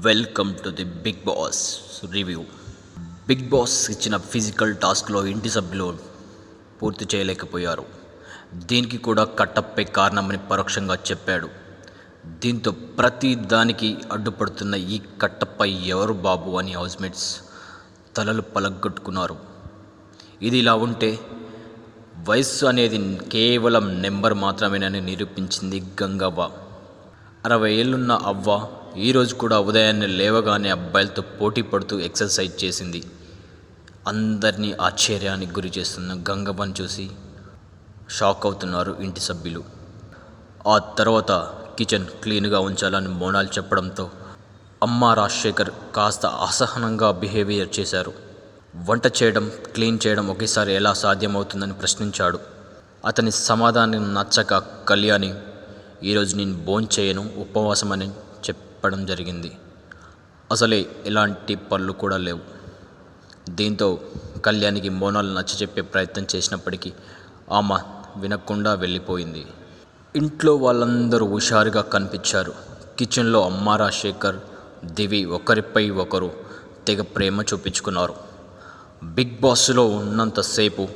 Welcome to the Big Boss review. Big Boss ఇచ్చిన physical టాస్క్లో ఇంటి సభ్యులు పూర్తి చేయలేకపోయారు. దీనికి కూడా కట్టప్పే కారణమని పరోక్షంగా చెప్పాడు. దీంతో ప్రతి దానికి అడ్డుపడుతున్న ఈ కట్టప్ప ఎవరు బాబు అని హౌస్మేట్స్ తలలు పలగొట్టుకున్నారు. ఇది ఇలా ఉంటే వయస్సు అనేది కేవలం నెంబర్ మాత్రమేనని నిరూపించింది గంగవ్వ. 60 ఏళ్ళున్న అవ్వ ఈరోజు కూడా ఉదయాన్నే లేవగానే అబ్బాయిలతో పోటీ పడుతూ ఎక్సర్సైజ్ చేసింది. అందరినీ ఆశ్చర్యానికి గురి చేస్తున్న గంగవ్వను చూసి షాక్ అవుతున్నారు ఇంటి సభ్యులు. ఆ తర్వాత కిచెన్ క్లీన్గా ఉంచాలని మోనాల్ చెప్పడంతో అమ్మ రాజశేఖర్ కాస్త అసహనంగా బిహేవియర్ చేశారు. వంట చేయడం, క్లీన్ చేయడం ఒకేసారి ఎలా సాధ్యమవుతుందని ప్రశ్నించాడు. అతని సమాధానం నచ్చక కళ్యాణి ఈరోజు నేను భోంచేయను, ఉపవాసమని చెప్పడం జరిగింది. అసలే ఎలాంటి పనులు కూడా లేవు. దీంతో కళ్యాణికి మోనాల్ నచ్చచెప్పే ప్రయత్నం చేసినప్పటికీ ఆమె వినకుండా వెళ్ళిపోయింది. ఇంట్లో వాళ్ళందరూ హుషారుగా కనిపించారు. కిచెన్లో అమ్మ రాజశేఖర్, దివి ఒకరిపై ఒకరు తెగ ప్రేమ చూపించుకున్నారు. బిగ్ బాస్లో ఉన్నంతసేపు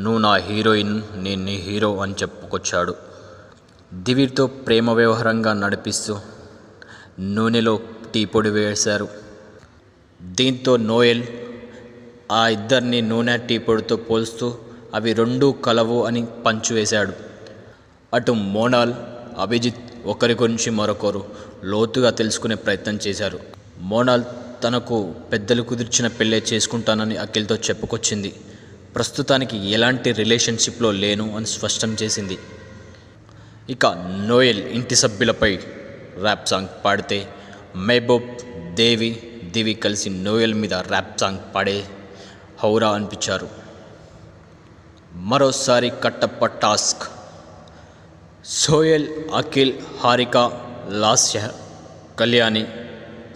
నువ్వు నా హీరోయిన్, నేను నీ హీరో అని చెప్పుకొచ్చాడు. దివితో ప్రేమ వ్యవహారంగా నడిపిస్తూ నూనెలో టీ పొడి వేశారు. దీంతో నోయల్ ఆ ఇద్దరిని నూనె టీ పొడితో పోల్స్తూ అవి రెండూ కలవు అని పంచు వేశాడు. అటు మోనాల్, అభిజిత్ ఒకరి గురించి మరొకరు లోతుగా తెలుసుకునే ప్రయత్నం చేశారు. మోనాల్ తనకు పెద్దలు కుదిర్చిన పెళ్ళే చేసుకుంటానని అఖిల్తో చెప్పుకొచ్చింది. ప్రస్తుతానికి ఎలాంటి రిలేషన్షిప్లో లేను అని స్పష్టం చేసింది. ఇక నోయల్ ఇంటి సభ్యులపై ర్యాప్ సాంగ్ పాడితే మెహబూబ్, దివి కలిసి నోయల్ మీద ర్యాప్ సాంగ్ పాడే హౌరా అనిపించారు. మరోసారి కట్టప్ప టాస్క్. సోయల్, అఖిల్, హారిక, లాస్య, కళ్యాణి,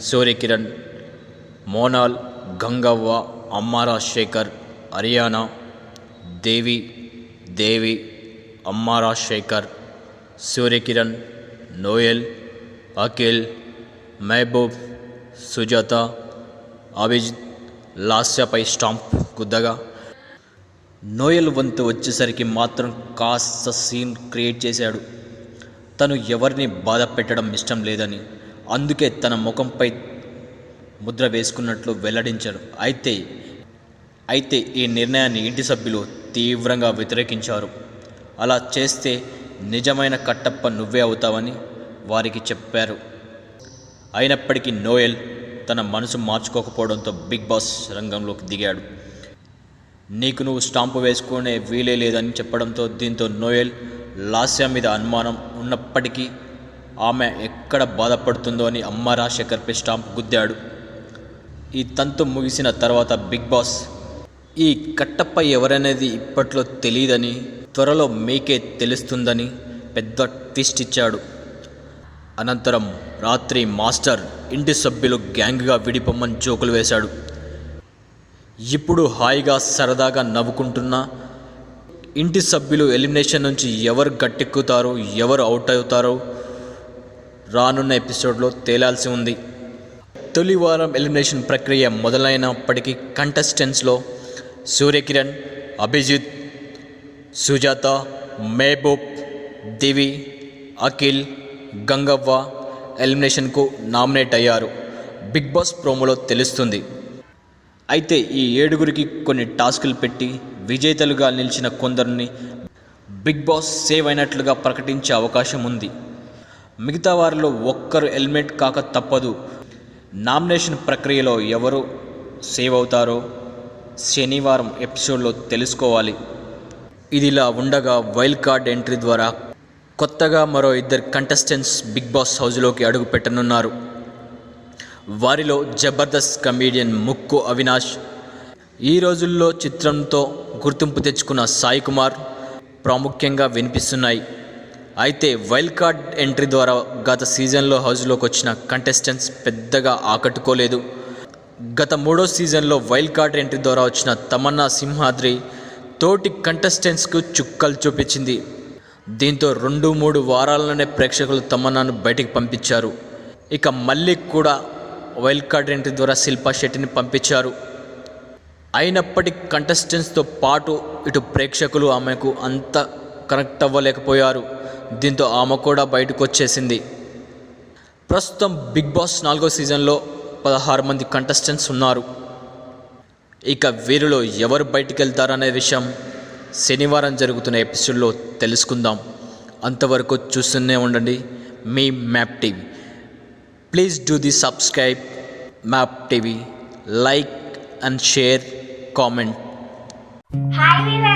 సూర్యకిరణ్, మోనాల్, గంగవ్వ, అమ్మ రాజశేఖర్, అరియానా, దేవి, అమ్మ రాజశేఖర్, సూర్యకిరణ్, నోయల్, అఖిల్, మెహబూబ్, సుజాత, అభిజిత్, లాస్యపై స్టాంప్ గుద్దగా నోయల్ వంతు వచ్చేసరికి మాత్రం కాస్త సీన్ క్రియేట్ చేశాడు. తను ఎవరిని బాధ పెట్టడం ఇష్టం లేదని, అందుకే తన ముఖంపై ముద్ర వేసుకున్నట్లు వెల్లడించారు. అయితే ఈ నిర్ణయాన్ని ఇంటి సభ్యులు తీవ్రంగా వ్యతిరేకించారు. అలా చేస్తే నిజమైన కట్టప్ప నువ్వే అవుతావని వారికి చెప్పారు. అయినప్పటికీ నోయల్ తన మనసు మార్చుకోకపోవడంతో బిగ్ బాస్ రంగంలోకి దిగాడు. నీకు నువ్వు స్టాంపు వేసుకునే వీలే లేదని చెప్పడంతో దీంతో నోయల్ లాస్య మీద అనుమానం ఉన్నప్పటికీ ఆమె ఎక్కడ బాధపడుతుందో అని అమ్మ రాజశేఖర్పై స్టాంప్ గుద్దాడు. ఈ తంతు ముగిసిన తర్వాత బిగ్ బాస్ ఈ కట్టప్ప ఎవరనేది ఇప్పట్లో తెలియదని, త్వరలో మీకే తెలుస్తుందని పెద్ద ట్విస్ట్ ఇచ్చాడు. అనంతరం రాత్రి మాస్టర్ ఇంటి సభ్యులు గ్యాంగ్గా విడిపోమ్మని జోకులు వేశాడు. ఇప్పుడు హాయిగా సరదాగా నవ్వుకుంటున్న ఇంటి సభ్యులు ఎలిమినేషన్ నుంచి ఎవరు గట్టెక్కుతారో, ఎవరు అవుట్ అవుతారో రానున్న ఎపిసోడ్లో తేలాల్సి ఉంది. తొలి వారం ఎలిమినేషన్ ప్రక్రియ మొదలైనప్పటికీ కంటెస్టెంట్స్లో సూర్యకిరణ్, అభిజిత్, సుజాత, మెహబూబ్, దివి, అఖిల్, గంగవ్వ ఎలిమినేషన్కు నామినేట్ అయ్యారు. బిగ్ బాస్ ప్రోమోలో తెలుస్తుంది. అయితే ఈ 7గురికి కొన్ని టాస్కులు పెట్టి విజేతలుగా నిలిచిన కొందరిని బిగ్ బాస్ సేవ్ అయినట్లుగా ప్రకటించే అవకాశం ఉంది. మిగతా వారిలో ఒక్కరు ఎలిమినేట్ కాక తప్పదు. నామినేషన్ ప్రక్రియలో ఎవరు సేవ్ అవుతారో శనివారం ఎపిసోడ్లో తెలుసుకోవాలి. ఇదిలా ఉండగా వైల్డ్ కార్డ్ ఎంట్రీ ద్వారా కొత్తగా మరో 2 కంటెస్టెంట్స్ బిగ్ బాస్ హౌస్లోకి అడుగు పెట్టనున్నారు. వారిలో జబర్దస్త్ కమీడియన్ ముక్కు అవినాష్, ఈ రోజుల్లో చిత్రంతో గుర్తింపు తెచ్చుకున్న సాయి కుమార్ ప్రాముఖ్యంగా వినిపిస్తున్నాయి. అయితే వైల్డ్ కార్డ్ ఎంట్రీ ద్వారా గత సీజన్లో హౌస్లోకి వచ్చిన కంటెస్టెంట్స్ పెద్దగా ఆకట్టుకోలేదు. గత 3వ సీజన్లో వైల్డ్ కార్డ్ ఎంట్రీ ద్వారా వచ్చిన తమన్నా సింహాద్రి తోటి కంటెస్టెంట్స్కు చుక్కలు చూపించింది. దీంతో 2-3 వారాలలోనే ప్రేక్షకులు తమన్నాను బయటికి పంపించారు. ఇక మళ్ళీ కూడా వైల్డ్ కార్డ్ ఎంట్రీ ద్వారా శిల్పా శెట్టిని పంపించారు. అయినప్పటికీ కంటెస్టెంట్స్తో పాటు ఇటు ప్రేక్షకులు ఆమెకు అంత కనెక్ట్ అవ్వలేకపోయారు. దీంతో ఆమె కూడా బయటకు వచ్చేసింది. ప్రస్తుతం బిగ్ బాస్ 4వ సీజన్లో 16 మంది కంటెస్టెంట్స్ ఉన్నారు. ఇక వీరిలో ఎవరు బయటికి వెళ్తారనే విషయం శనివారం జరుగుతున్న ఎపిసోడ్లో తెలుసుకుందాం. అంతవరకు చూస్తూనే ఉండండి మీ map TV. Please do the subscribe map TV, like and share, comment. Hi,